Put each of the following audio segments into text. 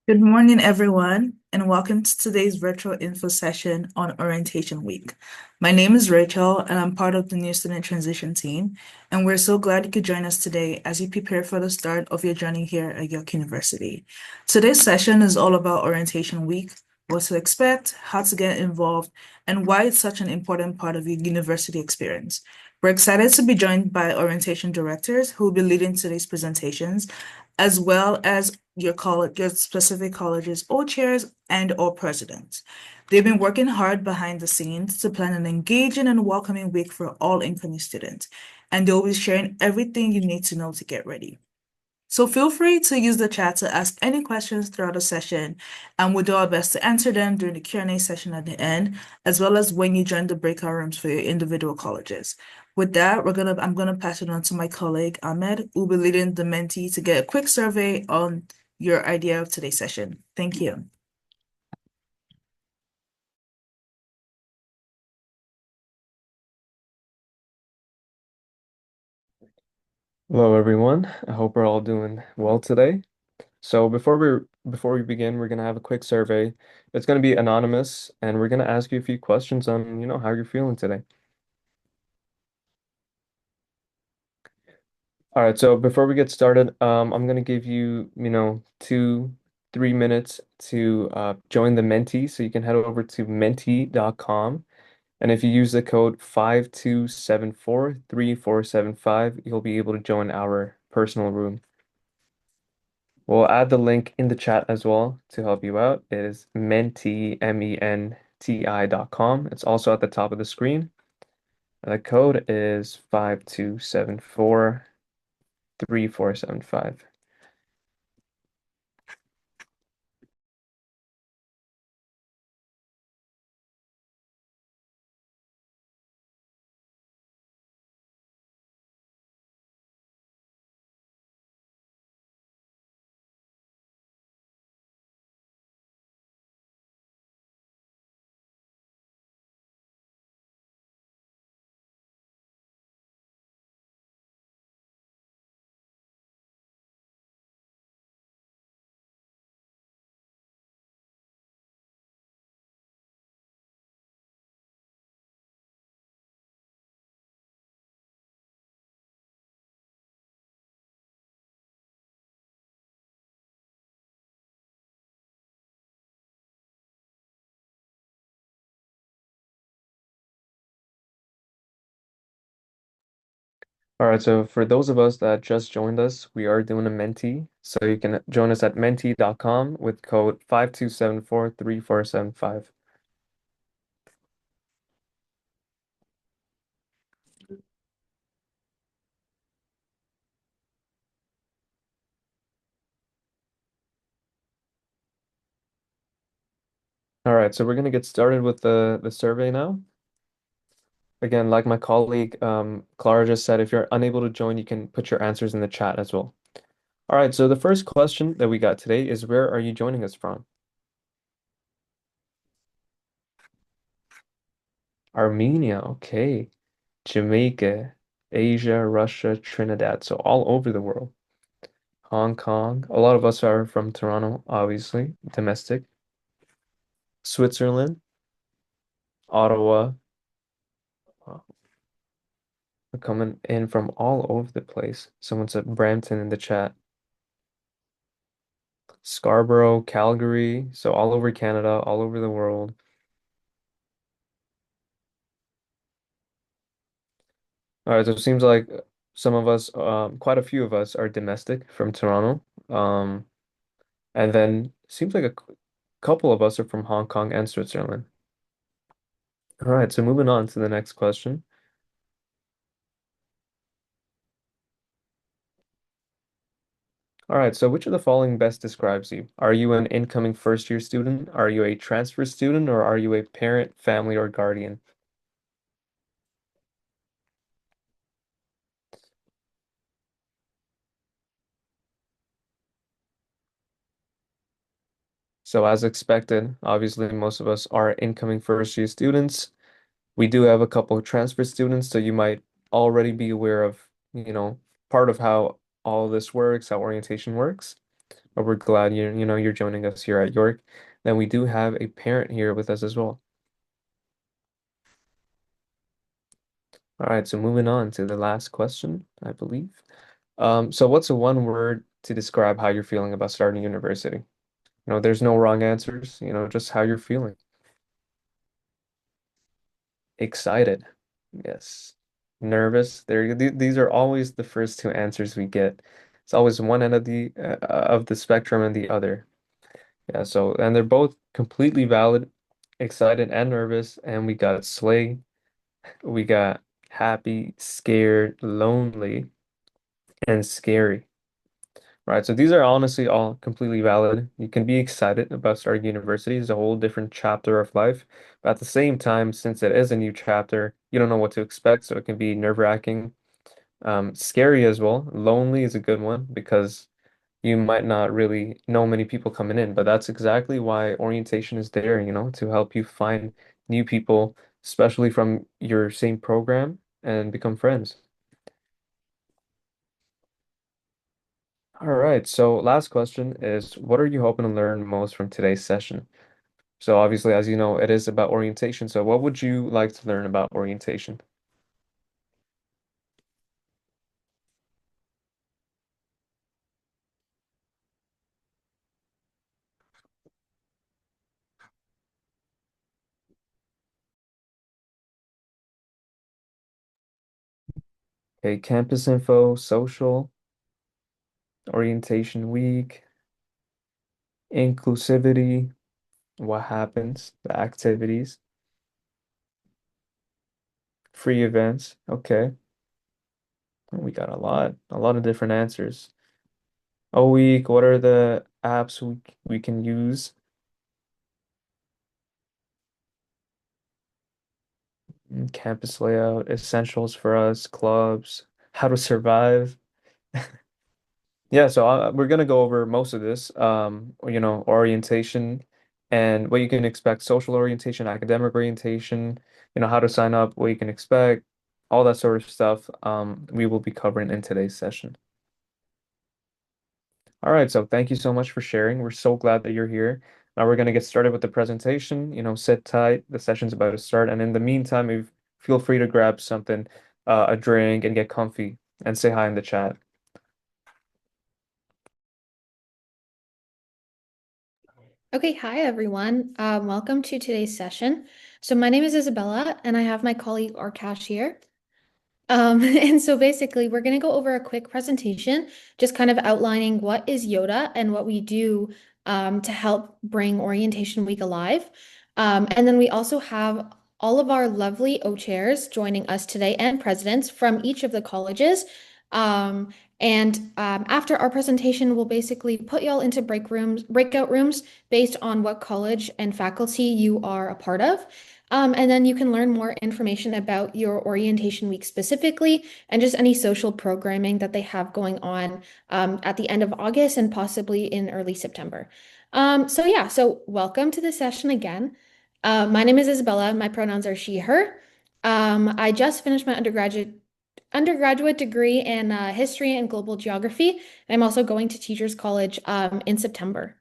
Good morning, everyone, and welcome to today's virtual info session on Orientation Week. My name is Rachel, and I'm part of the new student transition team, and we're so glad you could join us today as you prepare for the start of your journey here at York University. Today's session is all about Orientation Week, what to expect, how to get involved, and why it's such an important part of your university experience. We're excited to be joined by orientation directors who will be leading today's presentations, as well as your specific college's all chairs and or presidents. They've been working hard behind the scenes to plan an engaging and welcoming week for all incoming students, and they'll be sharing everything you need to know to get ready. So feel free to use the chat to ask any questions throughout the session, and we'll do our best to answer them during the Q&A session at the end, as well as when you join the breakout rooms for your individual colleges. With that, I'm gonna pass it on to my colleague Ahmed, who will be leading the mentee to get a quick survey on your idea of today's session. Thank you. Hello everyone. I hope we're all doing well today. So before we begin, we're gonna have a quick survey. It's gonna be anonymous and we're gonna ask you a few questions on, how you're feeling today. All right, so before we get started, I'm gonna give you, 2, 3 minutes to join the Menti. So you can head over to menti.com. And if you use the code 52743475, you'll be able to join our personal room. We'll add the link in the chat as well to help you out. It is menti.com. It's also at the top of the screen. The code is 52743475. All right, so for those of us that just joined us, we are doing a Menti. So you can join us at menti.com with code 52743475. All right, so we're gonna get started with the survey now. Again, like my colleague Clara just said, if you're unable to join, you can put your answers in the chat as well. All right, so the first question that we got today is where are you joining us from? Armenia, okay. Jamaica, Asia, Russia, Trinidad, so all over the world. Hong Kong, a lot of us are from Toronto, obviously, domestic. Switzerland, Ottawa, uh, coming in from all over the place. Someone said Brampton in the chat. Scarborough, Calgary, so all over Canada, all over the world. All right, so it seems like some of us, quite a few of us are domestic from Toronto. And then seems like a couple of us are from Hong Kong and Switzerland. All right, so moving on to the next question. All right, so which of the following best describes you? Are you an incoming first year student? Are you a transfer student? Or are you a parent, family, or guardian? So as expected, obviously most of us are incoming first year students. We do have a couple of transfer students, so you might already be aware of, part of how all of this works, how orientation works. But we're glad you're joining us here at York. Then we do have a parent here with us as well. All right, so moving on to the last question, I believe. So what's a one word to describe how you're feeling about starting university? There's no wrong answers, just how you're feeling. Excited. Yes. Nervous. These are always the first two answers we get. It's always one end of the spectrum and the other. Yeah, so and they're both completely valid, excited and nervous, and we got slay, we got happy, scared, lonely, and scary. Right, so these are honestly all completely valid. You can be excited about starting university. It's a whole different chapter of life. But at the same time, since it is a new chapter, you don't know what to expect, so it can be nerve-wracking. Scary as well. Lonely is a good one because you might not really know many people coming in, but that's exactly why orientation is there, to help you find new people, especially from your same program, and become friends. All right, so last question is, what are you hoping to learn most from today's session? So obviously, as you know, it is about orientation. So what would you like to learn about orientation? Okay, campus info, social, orientation week, inclusivity, what happens, the activities, free events. Okay, we got a lot of different answers. A week, what are the apps we can use? Campus layout, essentials for us, clubs, how to survive. Yeah, so we're gonna go over most of this, orientation and what you can expect, social orientation, academic orientation, how to sign up, what you can expect, all that sort of stuff, we will be covering in today's session. All right, so thank you so much for sharing. We're so glad that you're here. Now we're gonna get started with the presentation. Sit tight, the session's about to start, and in the meantime, if feel free to grab something, a drink, and get comfy and say hi in the chat. Okay, hi everyone. Welcome to today's session. So my name is Isabella and I have my colleague Arkash here. And so basically we're going to go over a quick presentation, just kind of outlining what is Yoda and what we do to help bring Orientation Week alive. And then we also have all of our lovely O-chairs joining us today and presidents from each of the colleges. After our presentation, we'll basically put y'all into breakout rooms based on what college and faculty you are a part of. And then you can learn more information about your orientation week specifically and just any social programming that they have going on at the end of August and possibly in early September. So welcome to the session again. My name is Isabella. My pronouns are she, her. I just finished my undergraduate degree in history and global geography. And I'm also going to Teachers College in September.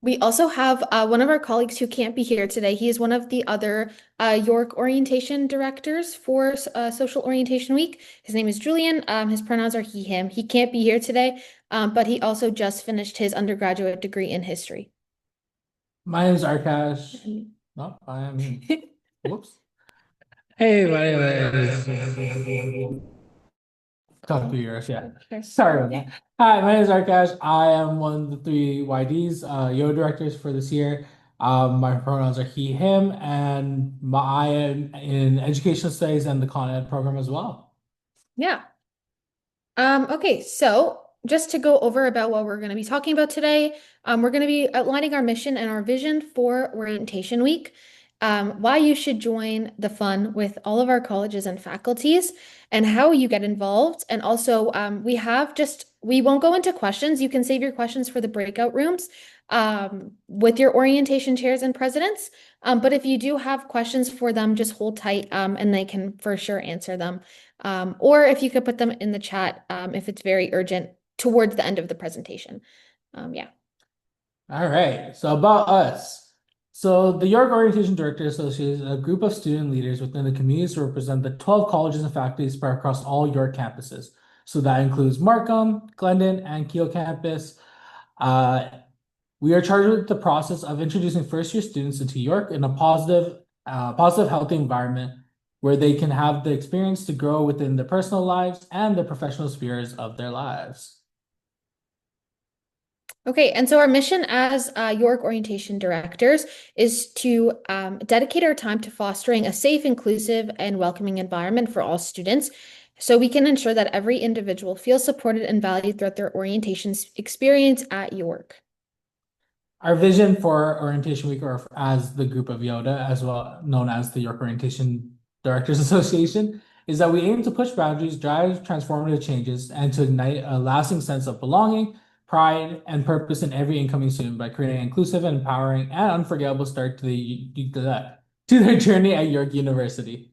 We also have one of our colleagues who can't be here today. He is one of the other York orientation directors for Social Orientation Week. His name is Julian. His pronouns are he, him. He can't be here today, but he also just finished his undergraduate degree in history. My name is Arkash. No, I'm. Whoops. Hey, my name is. Talk to yours, yeah. Sure. Sorry about that. Hi, my name is Arkash. I am one of the three YDs, Yo directors for this year. My pronouns are he, him, and I am in educational studies and the Con Ed program as well. Yeah. Okay, so just to go over about what we're going to be talking about today, we're going to be outlining our mission and our vision for Orientation Week, why you should join the fun with all of our colleges and faculties, and how you get involved. And also, we won't go into questions. You can save your questions for the breakout rooms with your orientation chairs and presidents. But if you do have questions for them, just hold tight and they can for sure answer them. Or if you could put them in the chat if it's very urgent towards the end of the presentation. Yeah. All right. So about us. So the York Orientation Directors Association is a group of student leaders within the communities who represent the 12 colleges and faculties spread across all York campuses. So that includes Markham, Glendon, and Keele campus. We are charged with the process of introducing first-year students into York in a positive, healthy environment where they can have the experience to grow within their personal lives and the professional spheres of their lives. Okay, and so our mission as York Orientation Directors is to dedicate our time to fostering a safe, inclusive, and welcoming environment for all students, so we can ensure that every individual feels supported and valued throughout their orientation experience at York. Our vision for Orientation Week, or as the group of Yoda, as well known as the York Orientation Directors Association, is that we aim to push boundaries, drive transformative changes, and to ignite a lasting sense of belonging, pride, and purpose in every incoming student by creating an inclusive, empowering, and unforgettable start to their journey at York University.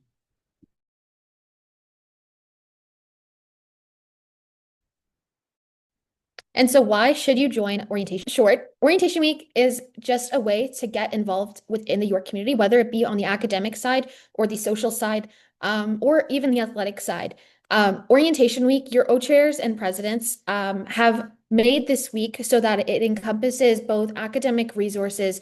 And so why should you join orientation? Short, Orientation Week is just a way to get involved within the York community, whether it be on the academic side or the social side, or even the athletic side. Orientation Week, your co-chairs and presidents have made this week so that it encompasses both academic resources,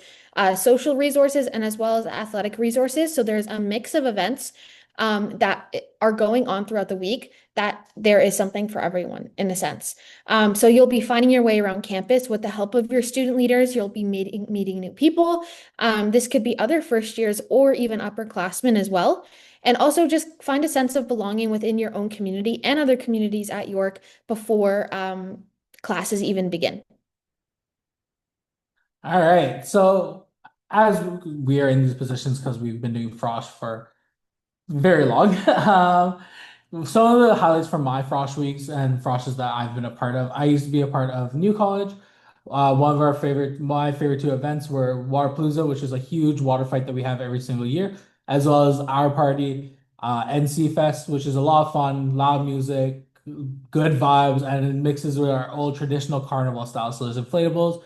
social resources, and as well as athletic resources. So there's a mix of events that are going on throughout the week, that there is something for everyone in a sense. So you'll be finding your way around campus with the help of your student leaders. You'll be meeting new people. This could be other first years or even upperclassmen as well. And also just find a sense of belonging within your own community and other communities at York before classes even begin. All right. So as we are in these positions because we've been doing Frosh for very long. Some of the highlights from my Frosh weeks and Froshes that I've been a part of. I used to be a part of New College. One of my favorite two events were Waterpalooza, which is a huge water fight that we have every single year, as well as our party, NC Fest, which is a lot of fun, loud music, good vibes, and it mixes with our old traditional carnival style. So there's inflatables.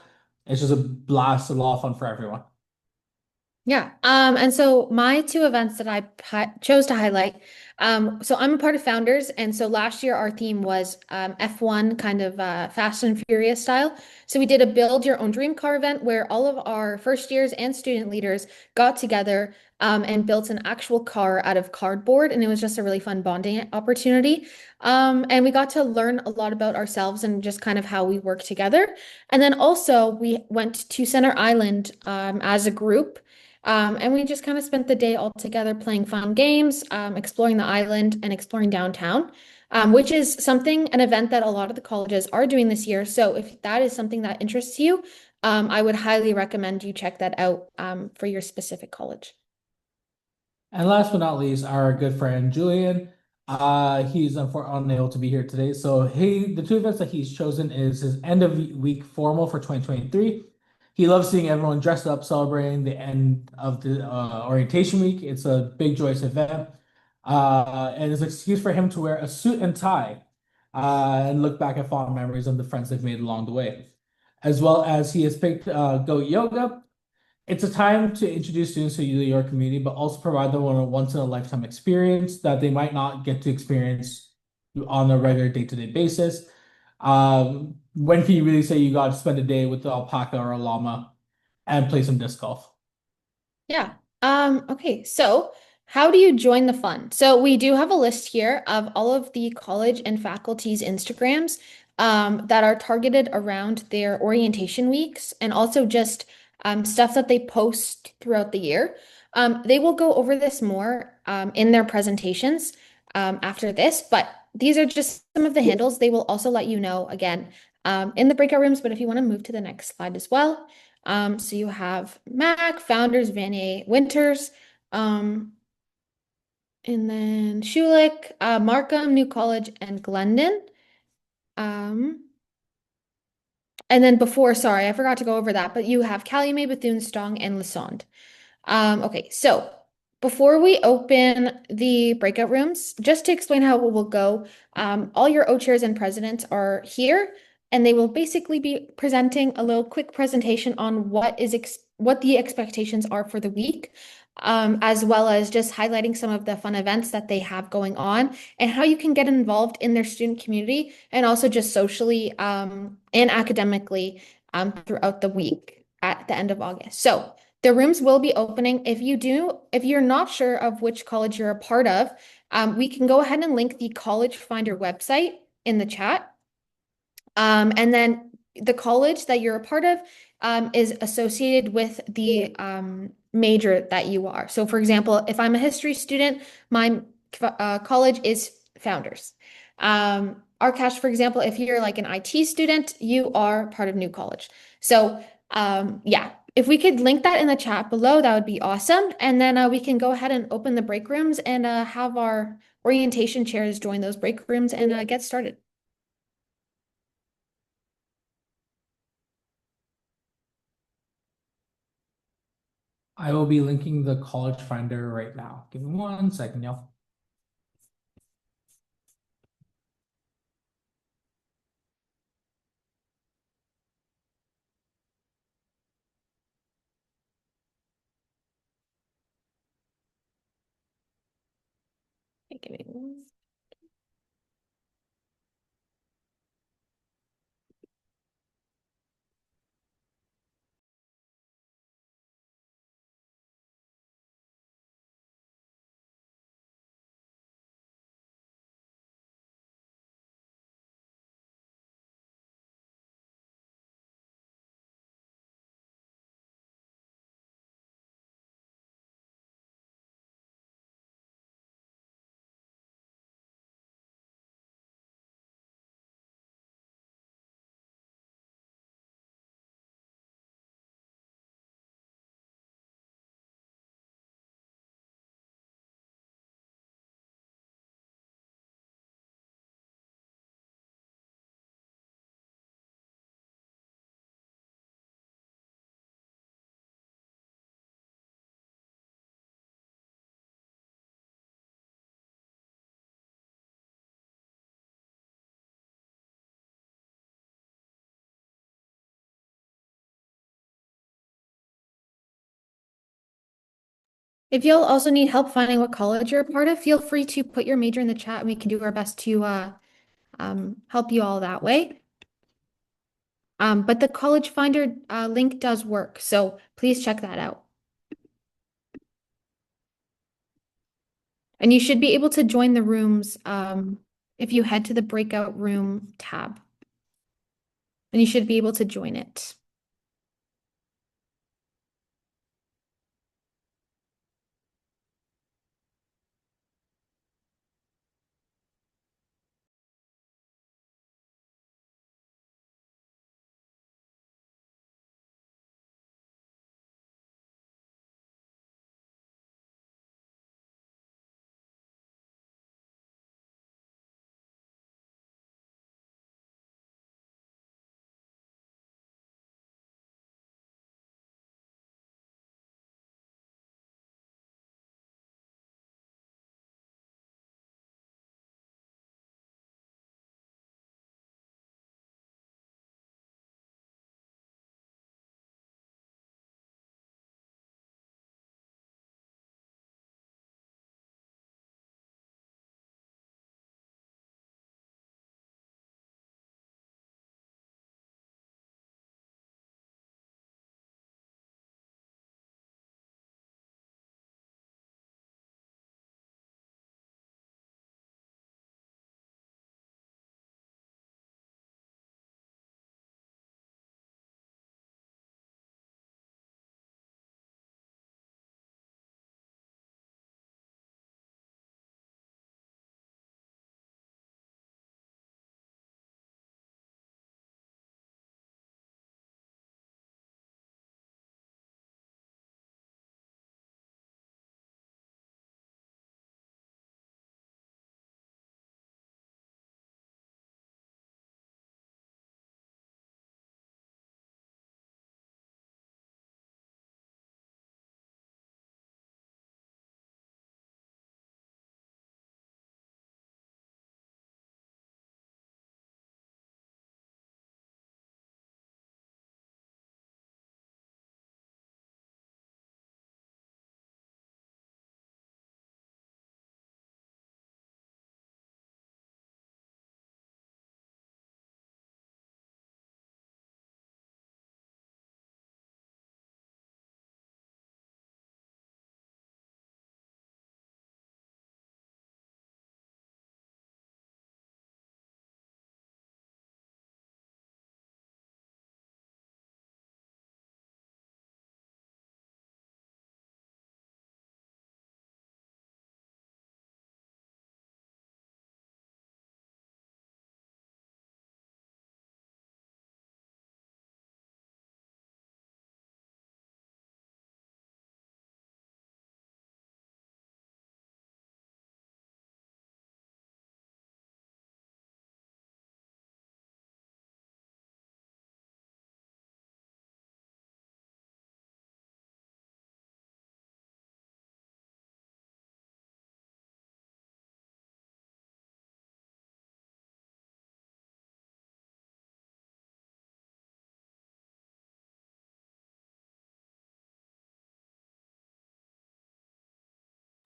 It's just a blast, a lot of fun for everyone. Yeah. And so my two events that I chose to highlight. So I'm a part of Founders, and so last year our theme was F1, kind of Fast and Furious style. So we did a Build Your Own Dream Car event where all of our first years and student leaders got together and built an actual car out of cardboard, and it was just a really fun bonding opportunity. And we got to learn a lot about ourselves and just kind of how we work together. And then also we went to Center Island as a group. And we just kind of spent the day all together playing fun games, exploring the island and exploring downtown, which is an event that a lot of the colleges are doing this year. So if that is something that interests you, I would highly recommend you check that out for your specific college. And last but not least, our good friend Julian. He's unable to be here today. So the two events that he's chosen is his end of week formal for 2023. He loves seeing everyone dressed up, celebrating the end of the orientation week. It's a big, joyous event. And it's an excuse for him to wear a suit and tie and look back at fond memories of the friends they've made along the way. As well as he has picked Goat Yoga. It's a time to introduce students to your community, but also provide them with a once-in-a-lifetime experience that they might not get to experience on a regular day-to-day basis. When can you really say you got to spend a day with the alpaca or a llama and play some disc golf? Yeah. Okay. So how do you join the fun? So we do have a list here of all of the college and faculty's Instagrams that are targeted around their orientation weeks and also just stuff that they post throughout the year. They will go over this more in their presentations after this, but these are just some of the handles. They will also let you know again in the breakout rooms, but if you want to move to the next slide as well. So you have Mac, Founders, Vanier, Winters, and then Schulich, Markham, New College, and Glendon. And then sorry, I forgot to go over that, but you have Calumet, Bethune-Stong, and Lassonde. Okay, so before we open the breakout rooms, just to explain how it will go, all your co-chairs and presidents are here. and they will basically be presenting a little quick presentation on what the expectations are for the week, as well as just highlighting some of the fun events that they have going on and how you can get involved in their student community and also just socially and academically throughout the week at the end of August. So the rooms will be opening. If you're not sure of which college you're a part of, we can go ahead and link the College Finder website in the chat. And then the college that you're a part of is associated with the major that you are. So for example, if I'm a history student, my college is Founders. Arkash, for example, if you're like an IT student, you are part of New College. So yeah, if we could link that in the chat below, that would be awesome. And then we can go ahead and open the break rooms and have our orientation chairs join those break rooms and get started. I will be linking the College Finder right now. Give me 1 second, y'all. Okay, give me one. If you'll also need help finding what college you're a part of, feel free to put your major in the chat and we can do our best to help you all that way. But the College Finder link does work, so please check that out. And you should be able to join the rooms if you head to the breakout room tab. And you should be able to join it.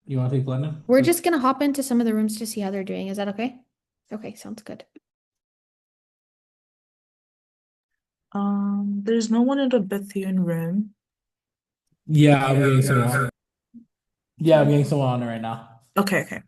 You want to take Glendon? We're just gonna hop into some of the rooms to see how they're doing. Is that okay? Okay, sounds good. There's no one in the Bethune room. Yeah, I'm getting someone. Yeah, I'm getting someone on it right now. Okay.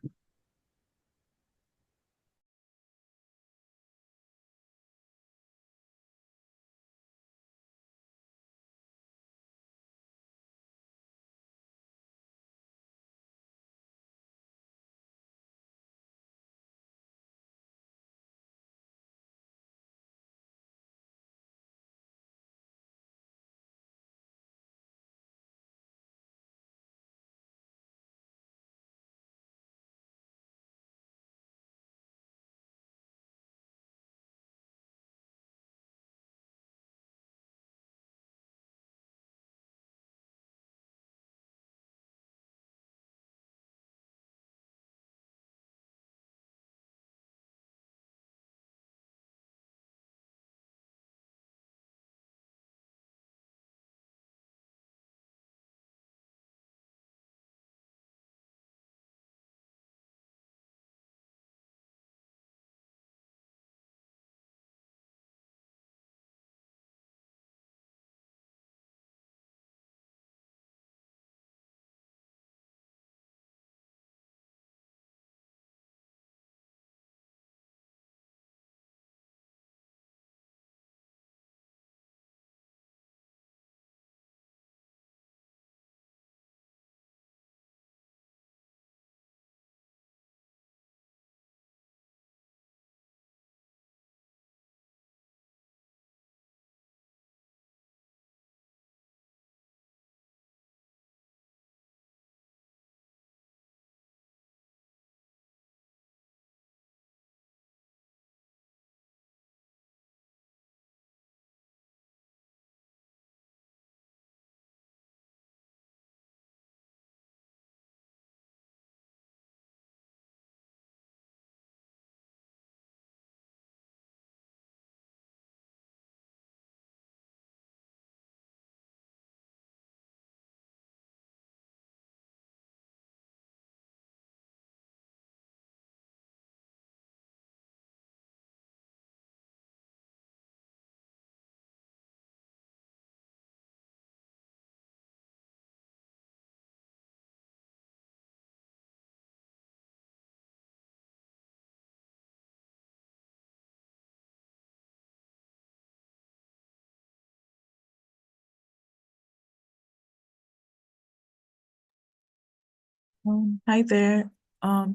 Hi there.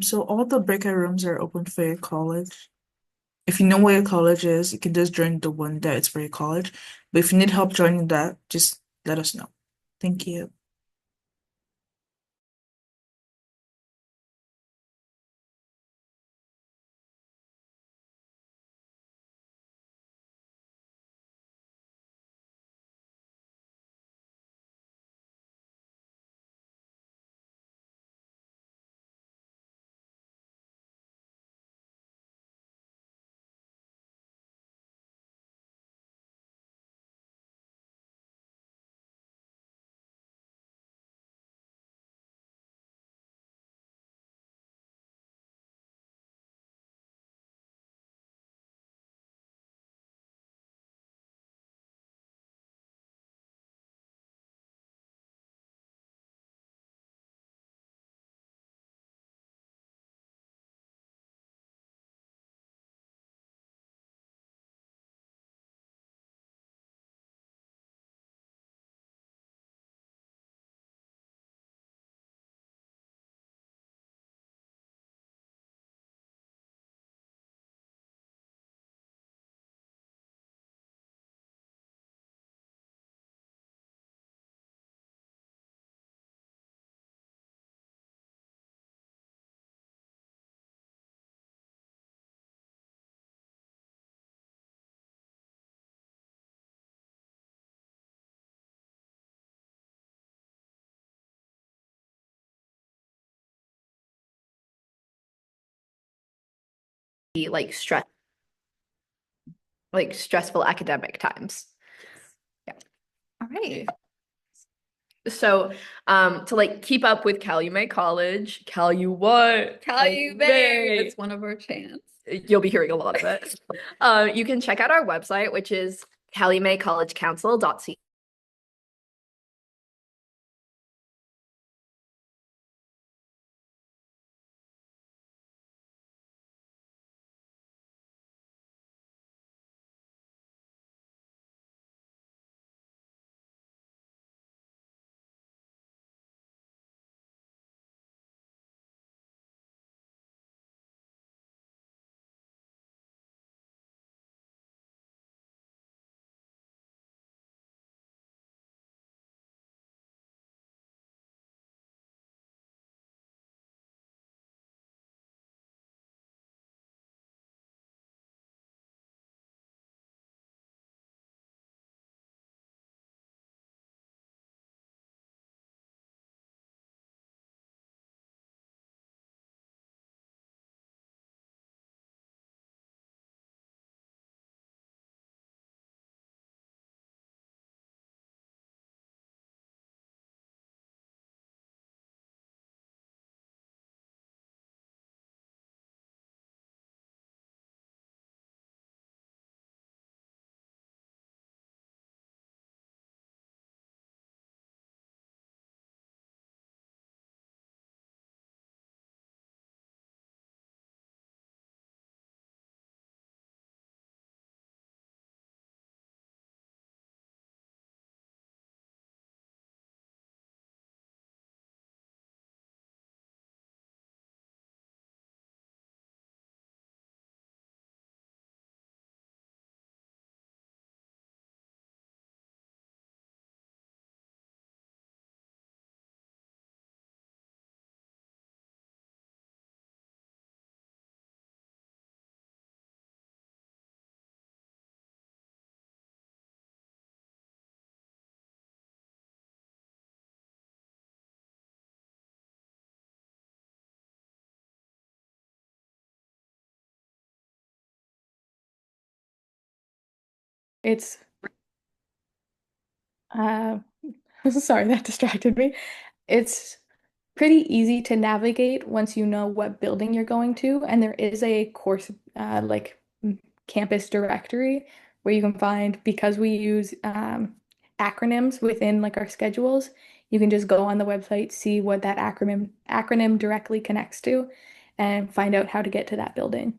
So all the breakout rooms are open for your college. If you know where your college is, you can just join the one that is for your college. But if you need help joining that, just let us know. Thank you. Be like stressful academic times. Yeah. All right. So, to like keep up with Calumet College, Calu what? Calumet, it's one of our chants. You'll be hearing a lot of it. You can check out our website, which is calumetcollegecouncil.ca. It's uh sorry, that distracted me. It's pretty easy to navigate once you know what building you're going to, and there is a course campus directory where you can find, because we use acronyms within like our schedules, you can just go on the website, see what that acronym directly connects to, and find out how to get to that building.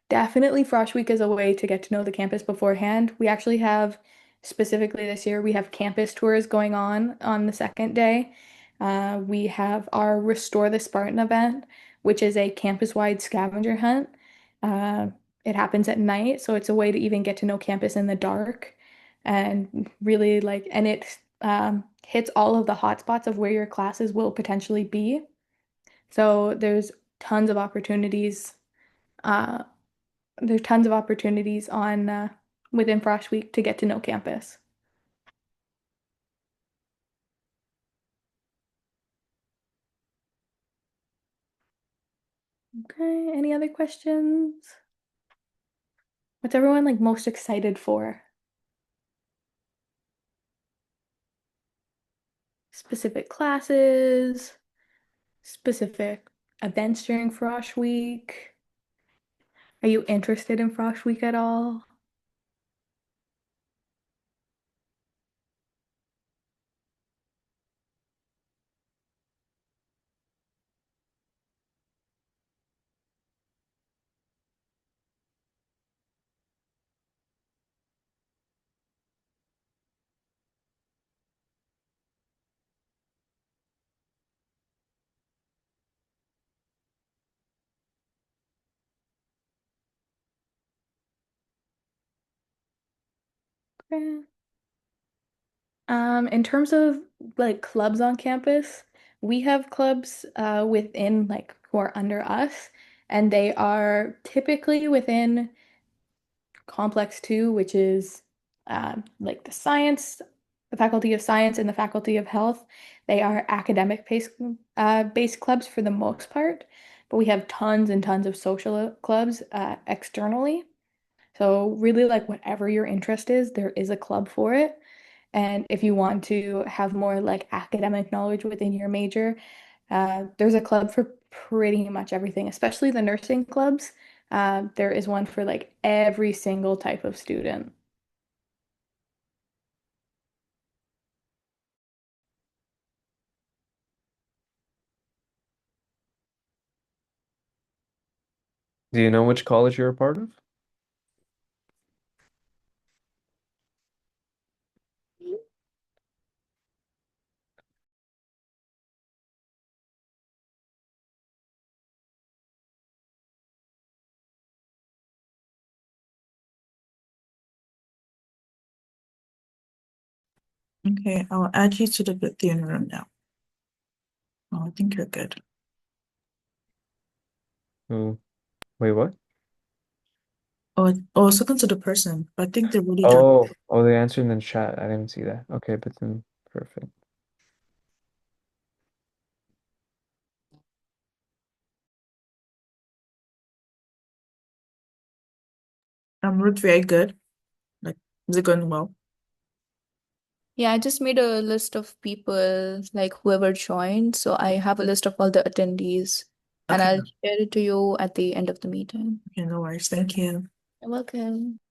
Definitely Frosh Week is a way to get to know the campus beforehand. We actually have, specifically this year, we have campus tours going on the second day. We have our Restore the Spartan event, which is a campus-wide scavenger hunt. It happens at night, so it's a way to even get to know campus in the dark and really like, and it hits all of the hotspots of where your classes will potentially be. So tons of opportunities. Uh, there's tons of opportunities on within Frosh Week to get to know campus. Okay, any other questions? What's everyone like most excited for? Specific classes, specific events during Frosh Week? Are you interested in Frosh Week at all? Okay. In terms of like clubs on campus, we have clubs within like who are under us, and they are typically within Complex 2, which is like the Faculty of Science and the Faculty of Health. They are academic based clubs for the most part, but we have tons and tons of social clubs externally. So really like whatever your interest is, there is a club for it. And if you want to have more like academic knowledge within your major, there's a club for pretty much everything, especially the nursing clubs. There is one for like every single type of student. Do you know which college you're a part of? Okay, I'll add you to the Bethune room now. Oh, I think you're good. Oh, wait, what? Oh, I was talking to the person, but I think they already joined. Oh, they answered in the chat. I didn't see that. Okay, but then perfect. Ruth, very good. Like, is it going well? Yeah, I just made a list of people, like whoever joined. So I have a list of all the attendees, and Okay, I'll share it to you at the end of the meeting. okay, no worries. Thank you. You're welcome.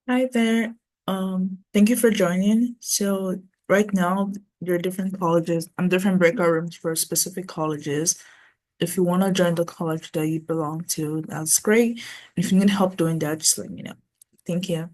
Hi there. Thank you for joining. So right now, there are different colleges, different breakout rooms for specific colleges. If you want to join the college that you belong to, that's great. If you need help doing that, just let me know. Thank you.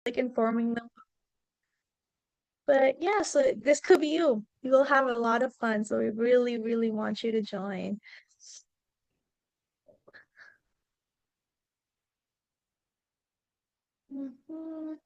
like informing them. But yeah, so this could be you. You will have a lot of fun. So we really, really want you to join. Mhm.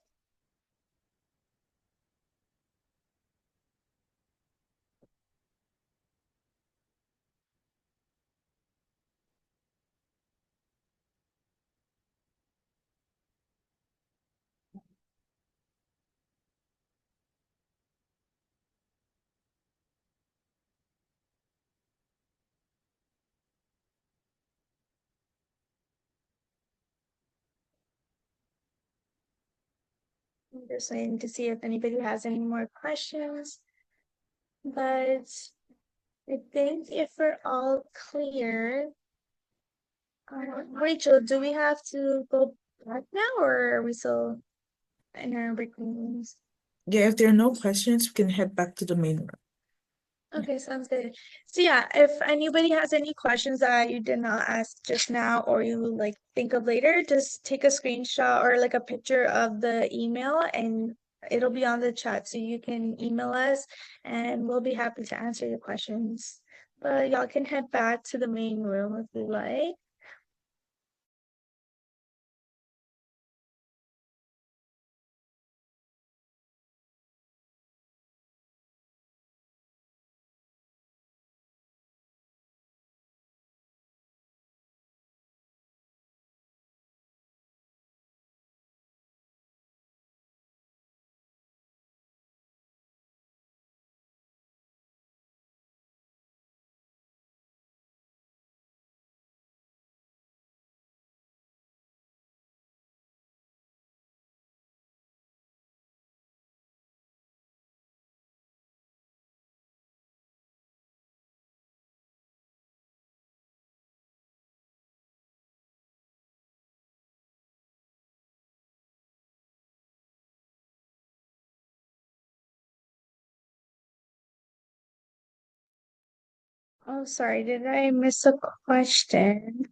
I'm just waiting to see if anybody has any more questions. But I think if we're all clear, Rachel, do we have to go back now or are we still in our break rooms? Yeah, if there are no questions, we can head back to the main room. Okay, sounds good. So yeah, if anybody has any questions that you did not ask just now or you like think of later, just take a screenshot or like a picture of the email and it'll be on the chat so you can email us and we'll be happy to answer your questions. But y'all can head back to the main room if you like. Oh, sorry, did I miss a question?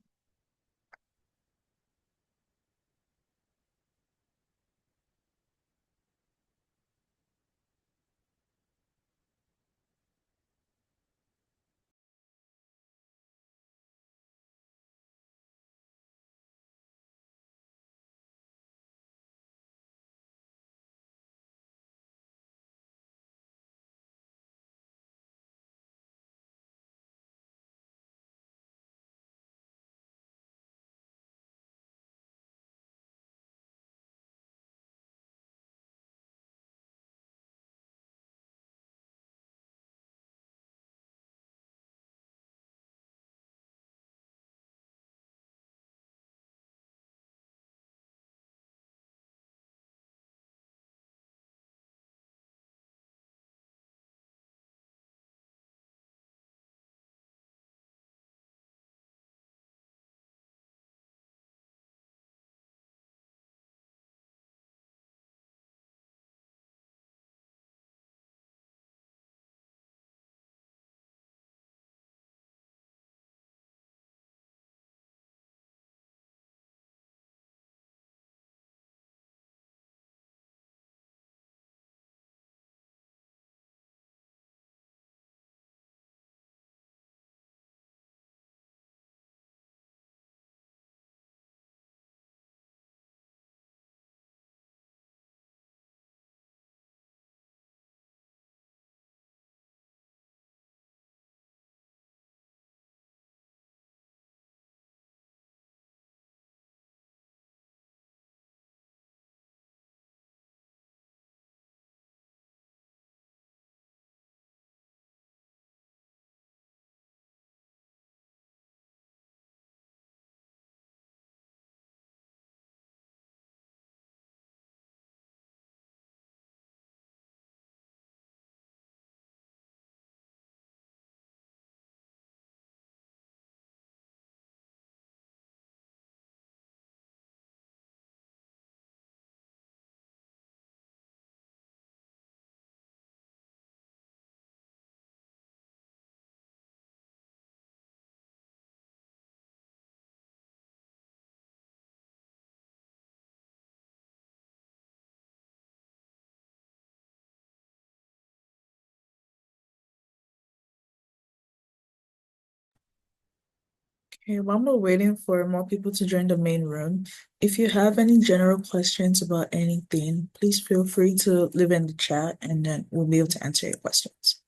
Okay, while we're waiting for more people to join the main room, if you have any general questions about anything, please feel free to leave in the chat and then we'll be able to answer your questions.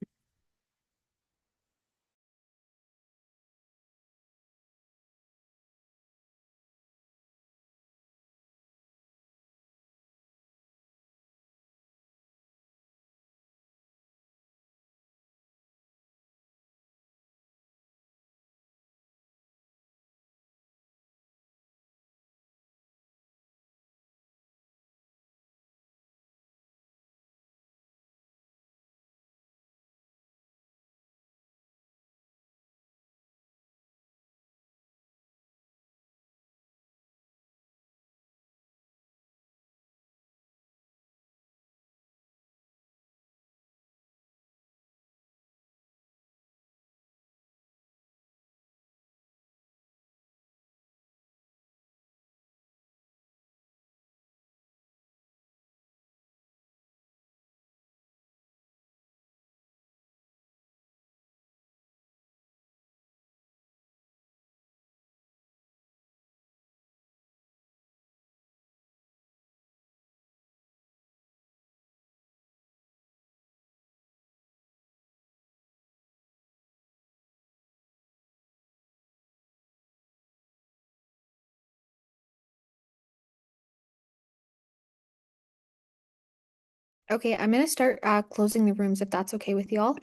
Okay, I'm gonna start closing the rooms if that's okay with y'all.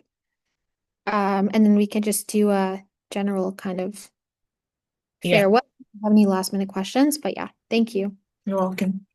And then we can just do a general kind of Yeah, farewell. If you have any last minute questions? But yeah, thank you. you're welcome.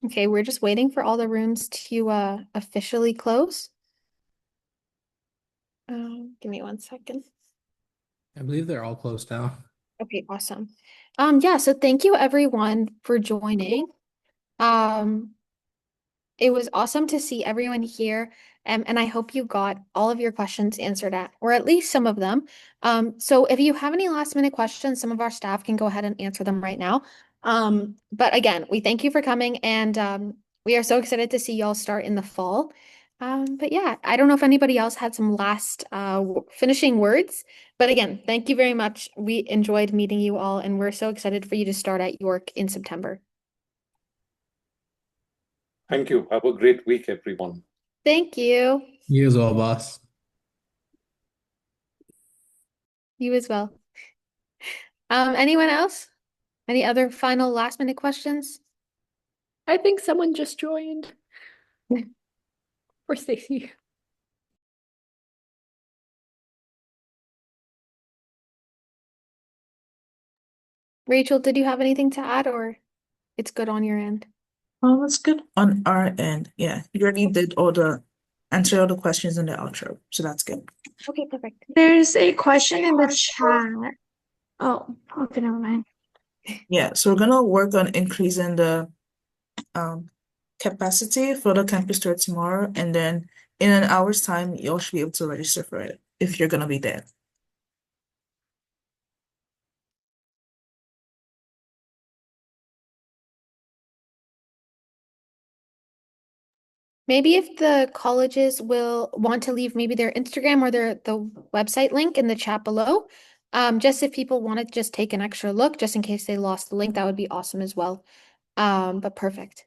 Okay, we're just waiting for all the rooms to officially close. Give me 1 second. I believe they're all closed now. Okay, awesome. Yeah, so thank you everyone for joining. Um, It was awesome to see everyone here, and I hope you got all of your questions answered or at least some of them. So if you have any last minute questions, some of our staff can go ahead and answer them right now. But again, we thank you for coming, and we are so excited to see y'all start in the fall. But yeah, I don't know if anybody else had some last finishing words, but again, thank you very much. We enjoyed meeting you all, and we're so excited for you to start at York in September. Thank you. Have a great week, everyone. Thank you. You as well, boss. You as well. Anyone else? Any other final last minute questions? I think someone just joined. Or Stacy. Rachel, did you have anything to add or it's good on your end? Oh, that's good on our end. Yeah, you already did answer all the questions in the outro, so that's good. Okay, perfect. There's a question in the chat. Oh, okay, never mind. Yeah, so we're gonna work on increasing the capacity for the campus tour tomorrow, and then in an hour's time, you'll should be able to register for it if you're gonna be there. Maybe if the colleges will want to leave maybe their Instagram or the website link in the chat below. Just if people want to just take an extra look, just in case they lost the link, that would be awesome as well. But perfect.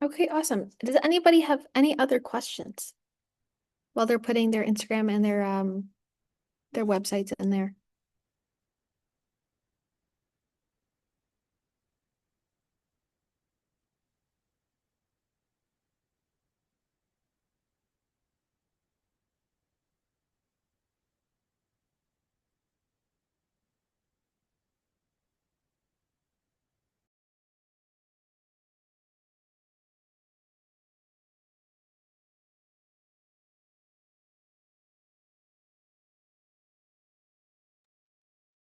Okay, awesome. Does anybody have any other questions while they're putting their Instagram and their websites in there?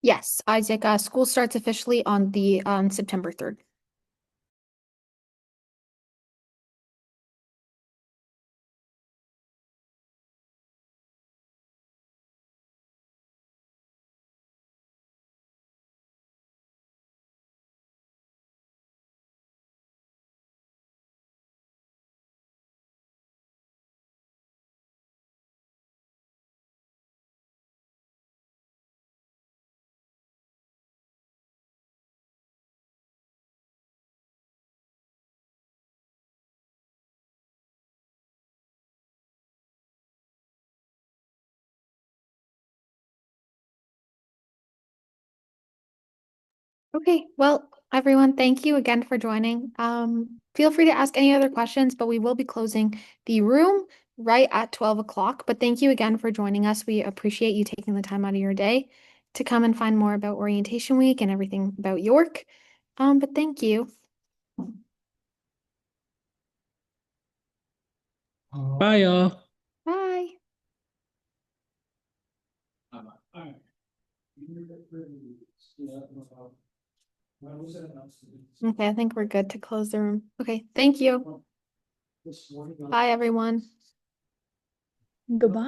Yes, Isaac, school starts officially on the September 3rd. Okay, well, everyone, thank you again for joining. Feel free to ask any other questions, but we will be closing the room right at 12 o'clock. But thank you again for joining us. We appreciate you taking the time out of your day to come and find more about Orientation Week and everything about York. But thank you. Bye, y'all. Bye. Okay, I think we're good to close the room. Okay, thank you. Bye, everyone. Goodbye.